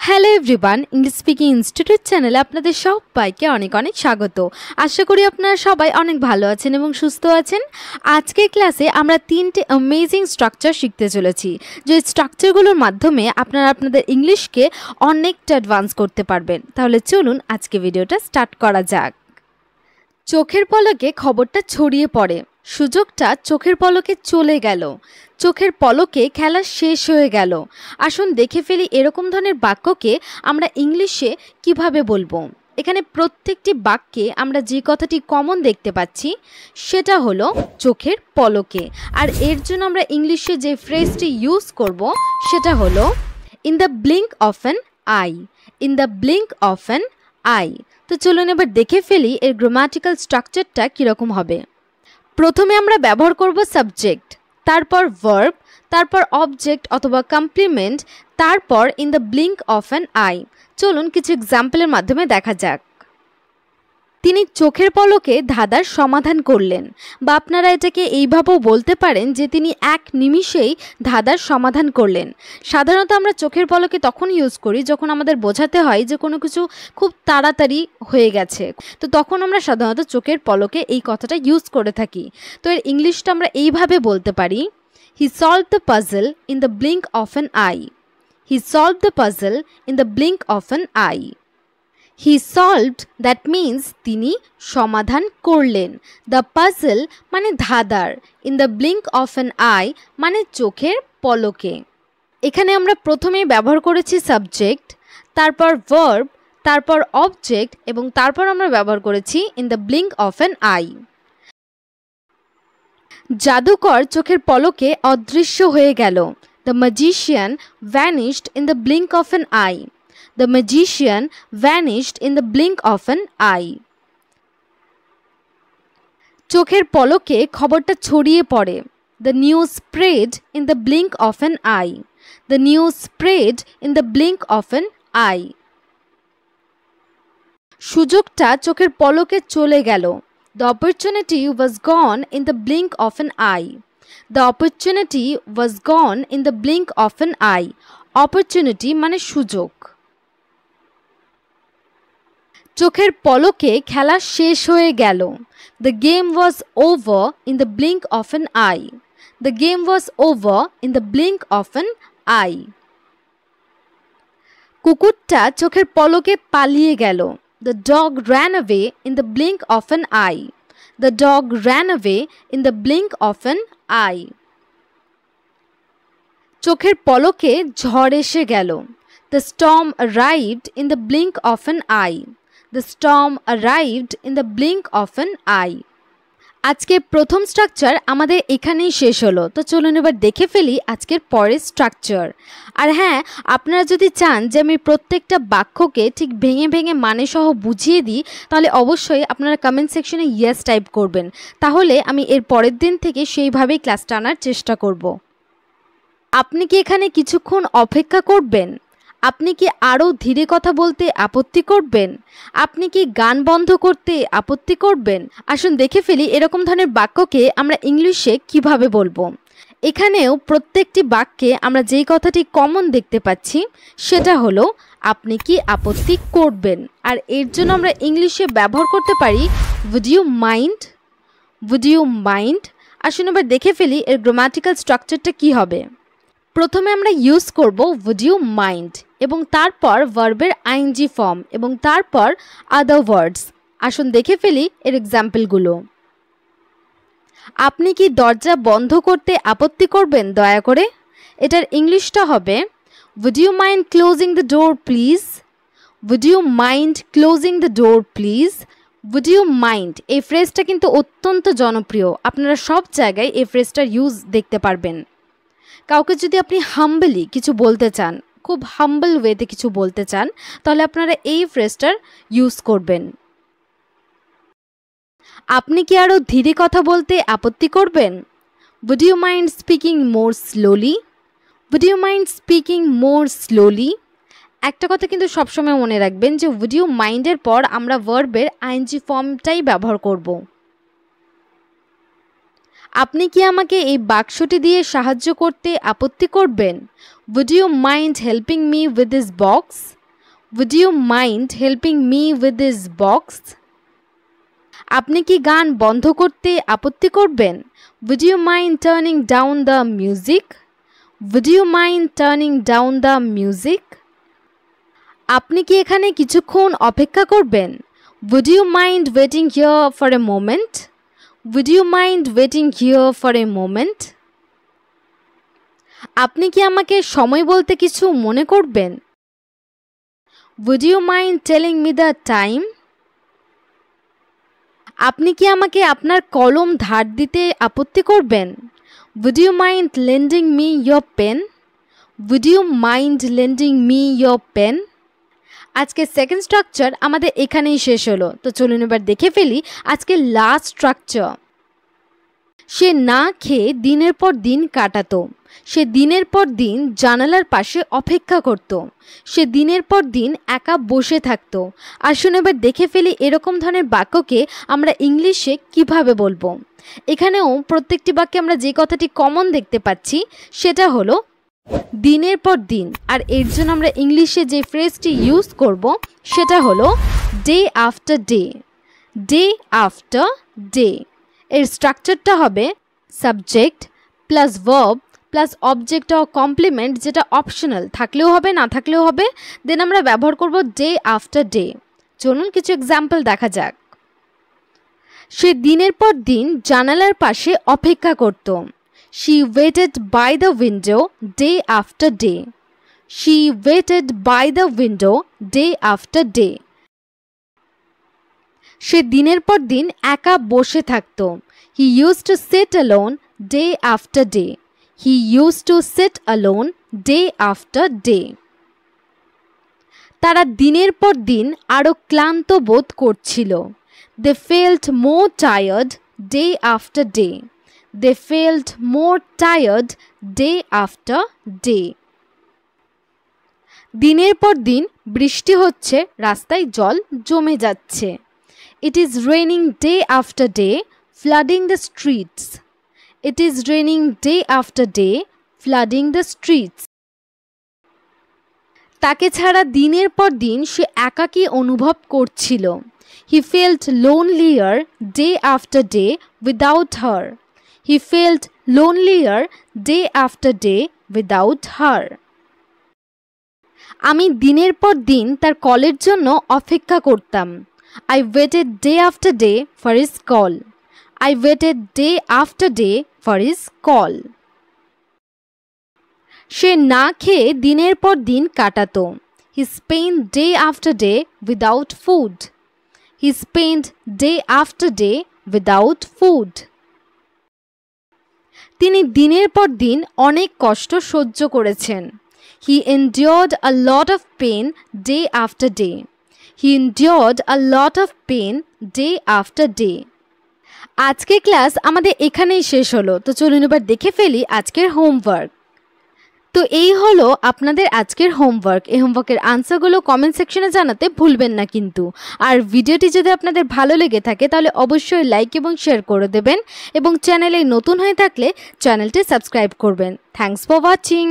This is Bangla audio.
Hello everyone, English speaking institute চ্যানেলে আপনাদের সবাইকে অনেক অনেক স্বাগত। আশা করি আপনারা সবাই অনেক ভালো আছেন এবং সুস্থ আছেন। আজকের ক্লাসে আমরা তিনটে অ্যামেজিং স্ট্রাকচার শিখতে চলেছি, যে স্ট্রাকচারগুলোর মাধ্যমে আপনারা আপনাদের ইংলিশকে অনেকটা অ্যাডভান্স করতে পারবেন। তাহলে চলুন আজকে ভিডিওটা স্টার্ট করা যাক। চোখের পলকে খবরটা ছড়িয়ে পড়ে, সুযোগটা চোখের পলকে চলে গেল, চোখের পলকে খেলা শেষ হয়ে গেল। আসুন দেখে ফেলি এরকম ধরনের বাক্যকে আমরা ইংলিশে কিভাবে বলবো। এখানে প্রত্যেকটি বাক্যে আমরা যে কথাটি কমন দেখতে পাচ্ছি সেটা হলো চোখের পলকে, আর এর জন্য আমরা ইংলিশে যে ফ্রেজটি ইউজ করব সেটা হলো in the blink of an I. In the blink of an I. তো চলুন এবার দেখে ফেলি এর গ্রামাটিক্যাল স্ট্রাকচারটা কীরকম হবে। প্রথমে আমরা ব্যবহার করব সাবজেক্ট, তারপর ভার্ব, তারপর অবজেক্ট অথবা কমপ্লিমেন্ট, তারপর in the blink of an I. চলুন কিছু এক্সাম্পলের মাধ্যমে দেখা যাক। তিনি চোখের পলকে ধাঁধার সমাধান করলেন, বা আপনারা এটাকে এইভাবেও বলতে পারেন যে তিনি এক নিমিষেই ধাঁধার সমাধান করলেন। সাধারণত আমরা চোখের পলকে তখন ইউজ করি যখন আমাদের বোঝাতে হয় যে কোনো কিছু খুব তাড়াতাড়ি হয়ে গেছে, তো তখন আমরা সাধারণত চোখের পলকে এই কথাটা ইউজ করে থাকি। তো এর ইংলিশটা আমরা এইভাবে বলতে পারি, he solved the puzzle in the blink of an eye. He solved the puzzle in the blink of an eye. He solved, that means তিনি সমাধান করলেন। দ্য পাজল মানে ধাঁধার, in the blink of an eye মানে চোখের পলকে। এখানে আমরা প্রথমেই ব্যবহার করেছি সাবজেক্ট, তারপর ভার্ব, তারপর অবজেক্ট এবং তারপর আমরা ব্যবহার করেছি in the blink of an I. জাদুকর চোখের পলকে অদৃশ্য হয়ে গেল। The magician vanished in the blink of an I. The magician vanished in the blink of an eye. চোখের পলকে খবরটা ছড়িয়ে পড়ে। The news spread in the blink of an eye. The news spread in the blink of an eye. সুযোগটা চোখের পলকে চলে গেল। The opportunity was gone in the blink of an eye. The opportunity was gone in the blink of an eye. Opportunity মানে সুযোগ। চোখের পলকে খেলা শেষ হয়ে গেল। The game was over in the blink of an I. The game was over in the blink of an I. কুকুরটা চোখের পলকে পালিয়ে গেল। The dog ran away in the blink of an I. The dog ran away in the blink of an I. চোখের পলকে ঝড় এসে গেল। The storm arrived in the blink of an eye. The storm arrived in the blink of an eye. আজকে প্রথম স্ট্রাকচার আমাদের এখানেই শেষ হলো। তো চলুন এবার দেখে ফেলি আজকের পরের স্ট্রাকচার। আর হ্যাঁ, আপনারা যদি চান যে আমি প্রত্যেকটা বাক্যকে ঠিক ভেঙে ভেঙে মানে সহ বুঝিয়ে দিই, তাহলে অবশ্যই আপনারা কমেন্ট সেকশনে ইয়েস টাইপ করবেন, তাহলে আমি এর পরের দিন থেকে সেইভাবেই ক্লাসটা আনার চেষ্টা করব। আপনি কি এখানে কিছুক্ষণ অপেক্ষা করবেন? আপনি কি আরও ধীরে কথা বলতে আপত্তি করবেন? আপনি কি গান বন্ধ করতে আপত্তি করবেন? আসুন দেখে ফেলি এরকম ধরনের বাক্যকে আমরা ইংলিশে কিভাবে বলবো। এখানেও প্রত্যেকটি বাক্যে আমরা যেই কথাটি কমন দেখতে পাচ্ছি সেটা হলো আপনি কি আপত্তি করবেন, আর এর জন্য আমরা ইংলিশে ব্যবহার করতে পারি would you mind. Would you mind. আসুন এবার দেখে ফেলি এর গ্রামাটিক্যাল স্ট্রাকচারটা কি হবে। প্রথমে আমরা ইউজ করব উড ইউ মাইন্ড এবং তারপর ভার্বের আইএনজি ফর্ম এবং তারপর আদার ওয়ার্ডস। আসুন দেখে ফেলি এর এক্সাম্পলগুলো। আপনি কি দরজা বন্ধ করতে আপত্তি করবেন দয়া করে? এটার ইংলিশটা হবে would you mind closing the door please. Would you mind closing the door please. Would you mind এই ফ্রেজটা কিন্তু অত্যন্ত জনপ্রিয়, আপনারা সব জায়গায় এই ফ্রেজটার ইউজ দেখতে পারবেন। কাউকে যদি আপনি হাম্বলি কিছু বলতে চান, খুব হাম্বল ওয়েতে কিছু বলতে চান, তাহলে আপনারা এই ফ্রেজটার ইউজ করবেন। আপনি কি আরও ধীরে কথা বলতে আপত্তি করবেন? Would you mind speaking more slowly. Would you mind speaking more slowly. একটা কথা কিন্তু সবসময় মনে রাখবেন যে উড ইউ মাইন্ডের পর আমরা ভার্বের আইএনজি ফর্মটাই ব্যবহার করব। আপনি কি আমাকে এই বাক্সটি দিয়ে সাহায্য করতে আপত্তি করবেন? Would you mind helping me with this box? Would you mind helping me with this box? আপনি কি গান বন্ধ করতে আপত্তি করবেন? Would you mind turning down the music? Would you mind turning down the music? আপনি কি এখানে কিছুক্ষণ অপেক্ষা করবেন? Would you mind waiting here for a moment? Would you mind waiting here for a moment? আপনি কি আমাকে সময় বলতে কিছু মনে করবেন? Would you mind telling me the time? আপনি কি আমাকে আপনার কলম ধার দিতে আপত্তি করবেন? Would you mind lending me your pen? Would you mind lending me your pen? আজকে সেকেন্ড স্ট্রাকচার আমাদের এখানেই শেষ হলো। তো চলুন এবার দেখে ফেলি আজকে লাস্ট স্ট্রাকচার। সে না খেয়ে দিনের পর দিন কাটাতো। সে দিনের পর দিন জানালার পাশে অপেক্ষা করত। সে দিনের পর দিন একা বসে থাকতো। আসুন এবার দেখে ফেলি এরকম ধরনের বাক্যকে আমরা ইংলিশে কিভাবে বলবো। এখানেও প্রত্যেকটি বাক্যে আমরা যে কথাটি কমন দেখতে পাচ্ছি সেটা হলো দিনের পর দিন, আর এর জন্য আমরা ইংলিশে যে ফ্রেজটি ইউজ করব সেটা হলো day after day. Day after day এর স্ট্রাকচারটা হবে subject plus verb plus object or complement, যেটা অপশনাল, থাকলেও হবে না থাকলেও হবে। দেন আমরা ব্যবহার করব ডে আফটার ডে। চলুন কিছু এক্সাম্পল দেখা যাক। সে দিনের পর দিন জানালার পাশে অপেক্ষা করত। She waited by the window day after day. She waited by the window day after day. সে দিনের পর দিন একা বসে থাকত। He used to sit alone day after day. He used to sit alone day after day. তারা দিনের পর দিন আরো ক্লান্ত বোধ করছিল। They felt more tired day after day. They felt more tired day after day. দিনের পর দিন বৃষ্টি হচ্ছে, রাস্তায় জল জমে যাচ্ছে। It is raining day after day, flooding the streets. It is raining day after day, flooding the streets. তাকে ছাড়া দিনের পর দিন সে একাকী অনুভব করছিল। He felt lonelier day after day without her. He felt lonelier day after day without her. আমি দিনের পর দিন তার কলের জন্য অপেক্ষা করতাম। I waited day after day for his call. I waited day after day for his call. সে না খেয়ে দিনের পর দিন কাটাতো। He spent day after day without food. He spent day after day without food. তিনি দিনের পর দিন অনেক কষ্ট সহ্য করেছেন। He endured a lot of pain day after day. He endured a lot of pain day after day. আজকের ক্লাস আমাদের এখানেই শেষ হলো। তো চলুন এবার দেখে ফেলি আজকের হোমওয়ার্ক। তো এই হলো আপনাদের আজকের হোমওয়ার্ক। এই হোমওয়ার্কের আনসারগুলো কমেন্ট সেকশনে জানাতে ভুলবেন না কিন্তু। আর ভিডিওটি যদি আপনাদের ভালো লেগে থাকে তাহলে অবশ্যই লাইক এবং শেয়ার করে দেবেন, এবং চ্যানেলে নতুন হয়ে থাকলে চ্যানেলটি সাবস্ক্রাইব করবেন। Thanks for watching.